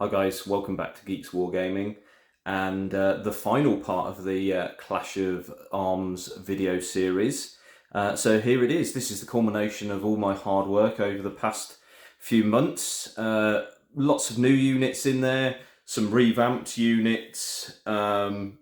Hi guys, welcome back to Geeks Wargaming and the final part of the Clash of Arms video series. So here it is. This is the culmination of all my hard work over the past few months. Lots of new units in there, some revamped units, but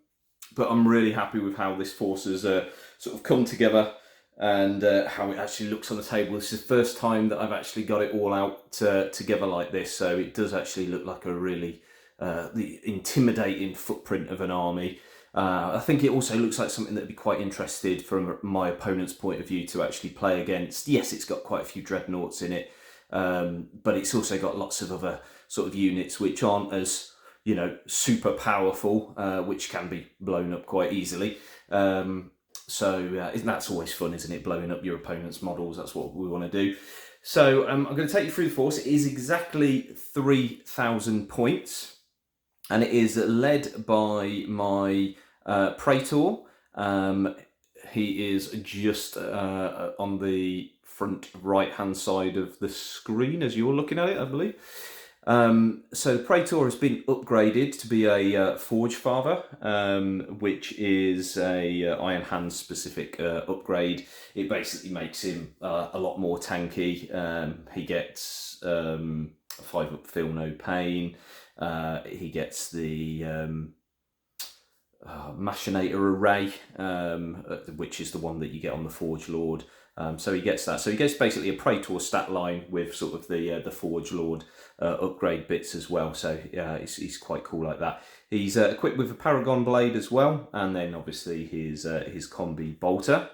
I'm really happy with how this force has sort of come together and how it actually looks on the table. This is the first time that I've actually got it all out together like this, so it does actually look like a really the intimidating footprint of an army. I think it also looks like something that would be quite interested from my opponent's point of view to actually play against. Yes, it's got quite a few Dreadnoughts in it, but it's also got lots of other sort of units which aren't as, you know, super powerful, which can be blown up quite easily. So that's always fun, isn't it? Blowing up your opponent's models. That's what we want to do. So I'm going to take you through the force. It is exactly 3,000 points, and it is led by my Praetor. He is just on the front right-hand side of the screen as you're looking at it, I believe. So the Praetor has been upgraded to be a Forge Father, which is a Iron Hands specific upgrade. It basically makes him a lot more tanky. He gets 5-up Feel No Pain. He gets the Machinator Array, which is the one that you get on the Forge Lord. So he gets that. So he gets basically a Praetor stat line with sort of the Forge Lord upgrade bits as well. So he's quite cool like that. He's equipped with a Paragon Blade as well, and then obviously his Combi Bolter.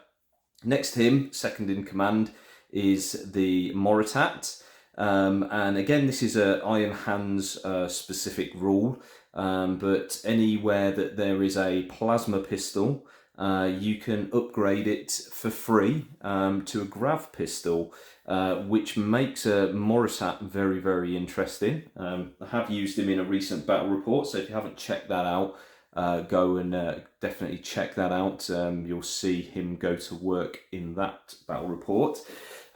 Next to him, second in command, is the Moritat. And again, this is a Iron Hands specific rule, but anywhere that there is a plasma pistol, you can upgrade it for free to a grav pistol, which makes a Moritat very, very interesting. I have used him in a recent battle report, so if you haven't checked that out, go and definitely check that out. You'll see him go to work in that battle report.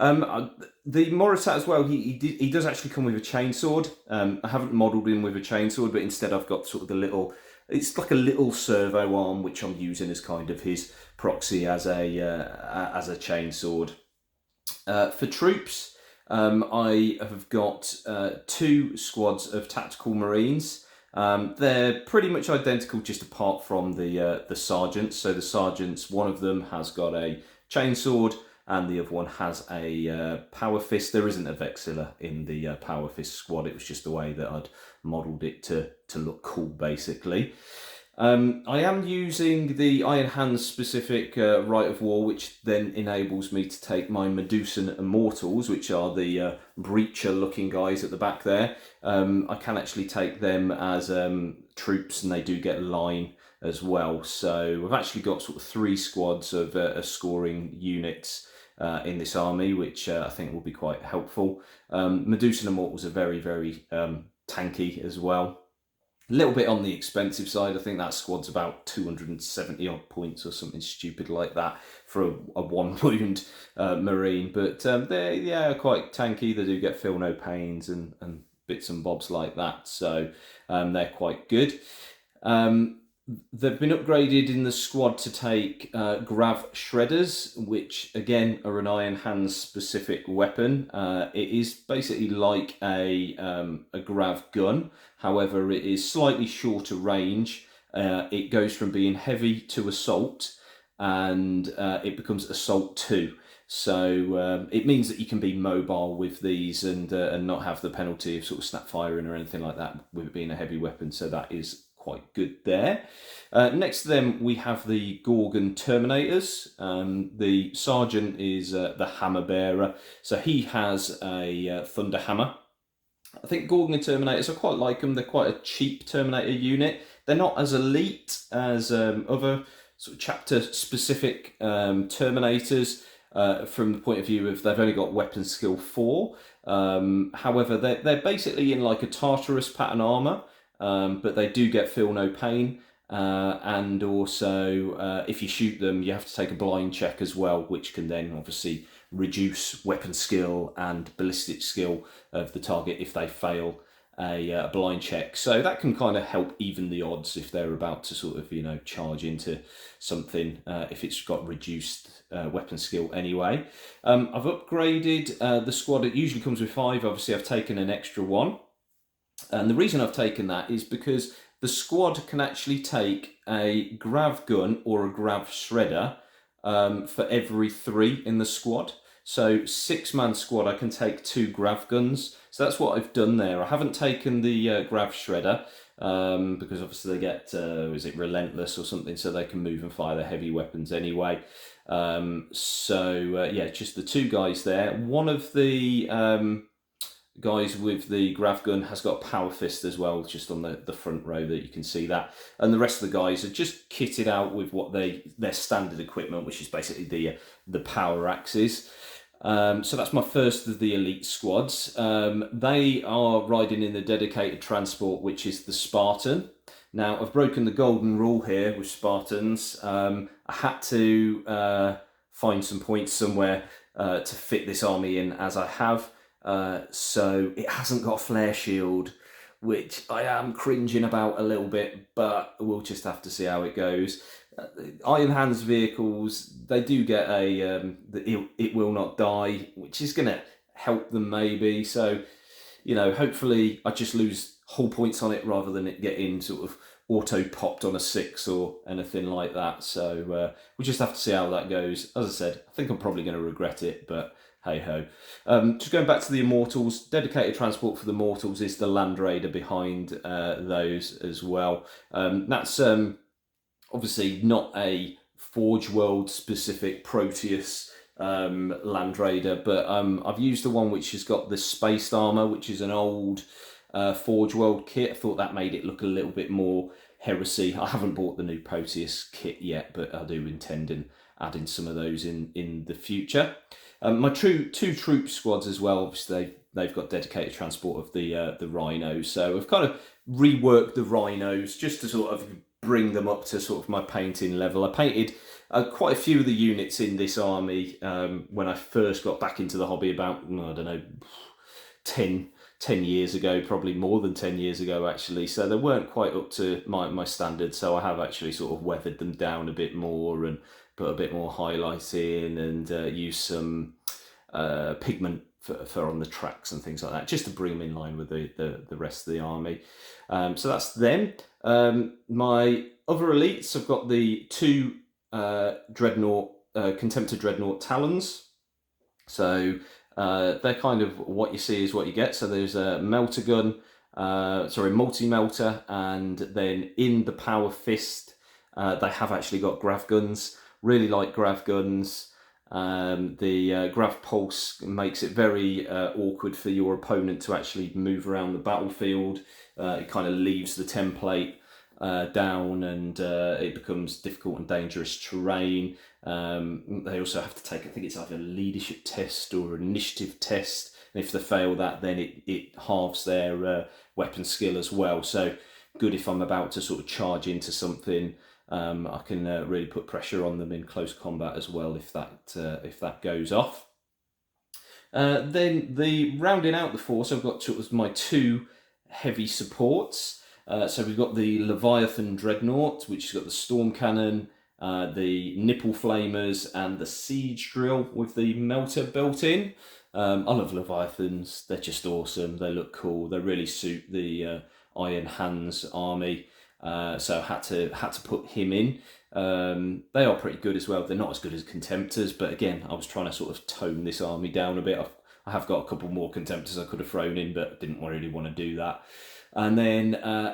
The Moritat as well, he does actually come with a chainsword. I haven't modelled him with a chainsword, but instead I've got sort of the little, it's like a little servo arm, which I'm using as kind of his proxy as a chainsword. For troops, I have got 2 squads of tactical marines. They're pretty much identical, just apart from the sergeants. So the sergeants, one of them has got a chainsword, and the other one has a Power Fist. There isn't a Vexilla in the Power Fist squad. It was just the way that I'd modelled it to look cool, basically. I am using the Iron Hands specific Rite of War, which then enables me to take my Medusan Immortals, which are the breacher looking guys at the back there. I can actually take them as troops, and they do get line as well. So I've actually got sort of 3 squads of scoring units in this army, which I think will be quite helpful. Medusan Immortals are very, very tanky as well. A little bit on the expensive side. I think that squad's about 270 odd points or something stupid like that for a 1 wound marine. But they're quite tanky. They do get Feel No Pains and bits and bobs like that. So they're quite good. They've been upgraded in the squad to take Grav Shredders, which again are an Iron Hands specific weapon. It is basically like a Grav gun, however it is slightly shorter range. It goes from being heavy to assault, and it becomes assault 2. So it means that you can be mobile with these and not have the penalty of sort of snap firing or anything like that with it being a heavy weapon. So that is quite good there. Next to them we have the Gorgon Terminators. The sergeant is the Hammer Bearer, so he has a Thunder Hammer. I think Gorgon Terminators, I quite like them. They're quite a cheap Terminator unit. They're not as elite as other sort of chapter specific Terminators from the point of view of they've only got weapon skill 4. However, they're basically in like a Tartarus pattern armor. But they do get Feel No Pain, and also if you shoot them you have to take a blind check as well, which can then obviously reduce weapon skill and ballistic skill of the target if they fail a blind check. So that can kind of help even the odds if they're about to sort of, charge into something, if it's got reduced weapon skill anyway. I've upgraded the squad. It usually comes with 5. Obviously, I've taken an extra 1. And the reason I've taken that is because the squad can actually take a grav gun or a grav shredder for every 3 in the squad. So 6-man squad, I can take 2 grav guns. So that's what I've done there. I haven't taken the grav shredder because obviously they get, is it relentless or something, so they can move and fire their heavy weapons anyway. Yeah, just the 2 guys there. One of the guys with the grav gun has got a power fist as well, just on the front row that you can see that. And the rest of the guys are just kitted out with what their standard equipment, which is basically the power axes. So that's my first of the elite squads. They are riding in the dedicated transport, which is the Spartan. Now, I've broken the golden rule here with Spartans. I had to find some points somewhere to fit this army in as I have. So it hasn't got a flare shield, which I am cringing about a little bit, but we'll just have to see how it goes. Iron Hands vehicles, they do get it will not die, which is going to help them maybe. So, hopefully I just lose whole points on it rather than it getting sort of auto popped on a 6 or anything like that. So we'll just have to see how that goes. As I said, I think I'm probably going to regret it, but hey ho. Just going back to the Immortals, dedicated transport for the Mortals is the Land Raider behind those as well. That's obviously not a Forge World specific Proteus Land Raider, but I've used the one which has got the spaced armor, which is an old Forge World kit. I thought that made it look a little bit more Heresy. I haven't bought the new Proteus kit yet, but I do intend on adding some of those in the future. My two troop squads as well, obviously they've got dedicated transport of the rhinos. So I've kind of reworked the rhinos just to sort of bring them up to sort of my painting level. I painted quite a few of the units in this army when I first got back into the hobby about, I don't know, 10 years ago, probably more than 10 years ago actually. So they weren't quite up to my standards. So I have actually sort of weathered them down a bit more and put a bit more highlights in and use some pigment for on the tracks and things like that, just to bring them in line with the rest of the army. So that's them. My other elites, I've got the 2 Dreadnought, Contemptor Dreadnought talons. So they're kind of what you see is what you get. So there's a melter gun, multi-melter, and then in the power fist, they have actually got grav guns. Really like grav guns. The grav pulse makes it very awkward for your opponent to actually move around the battlefield. It kind of leaves the template down and it becomes difficult and dangerous terrain. They also have to take, I think it's either a leadership test or an initiative test. And if they fail that, then it halves their weapon skill as well. So good if I'm about to sort of charge into something. I can really put pressure on them in close combat as well if that goes off. Then the rounding out the force, I've got my 2 heavy supports. So we've got the Leviathan Dreadnought, which has got the storm cannon, the nipple flamers, and the siege drill with the melter built in. I love Leviathans. They're just awesome. They look cool. They really suit the Iron Hands army. So I had to put him in. They are pretty good as well. They're not as good as Contemptors, but again, I was trying to sort of tone this army down a bit. I have got a couple more Contemptors I could have thrown in, but didn't really want to do that. And then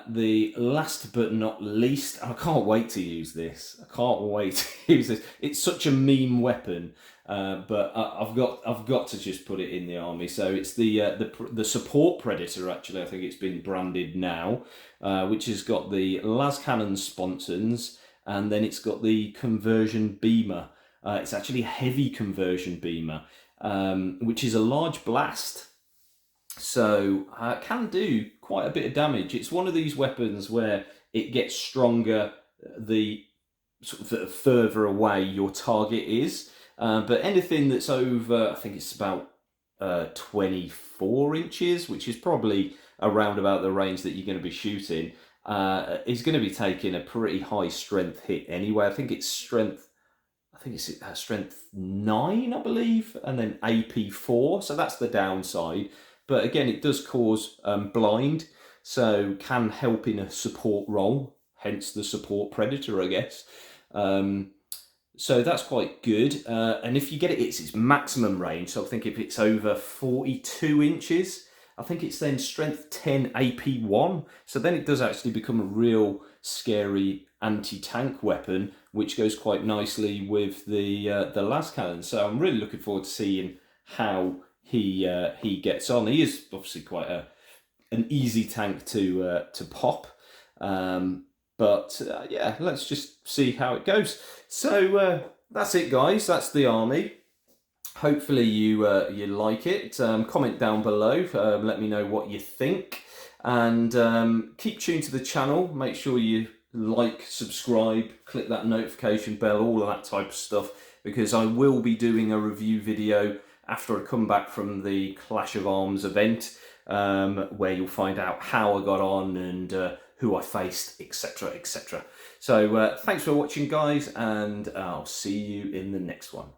the last but not least, I can't wait to use this. I can't wait to use this. It's such a meme weapon, but I've got to just put it in the army. So it's the support Predator. Actually, I think it's been branded now, which has got the las cannon sponsons, and then it's got the conversion beamer. It's actually a heavy conversion beamer, which is a large blast. So can do quite a bit of damage. It's one of these weapons where it gets stronger the further away your target is. But anything that's over, I think it's about 24 inches, which is probably around about the range that you're going to be shooting, is going to be taking a pretty high strength hit anyway. I think it's strength 9, I believe, and then AP 4. So that's the downside. But again, it does cause blind, so can help in a support role. Hence the support predator, I guess. So that's quite good. And if you get it, it's its maximum range. So I think if it's over 42 inches, I think it's then strength 10 AP 1. So then it does actually become a real scary anti-tank weapon, which goes quite nicely with the las cannon. So I'm really looking forward to seeing how he gets on. He is obviously quite an easy tank to pop. But yeah, let's just see how it goes. So that's it, guys. That's the army. Hopefully you like it. Comment down below. Let me know what you think. And keep tuned to the channel. Make sure you like, subscribe, click that notification bell, all of that type of stuff. Because I will be doing a review video after I come back from the Clash of Arms event. Where you'll find out how I got on and who I faced, etc, etc. So thanks for watching, guys, and I'll see you in the next one.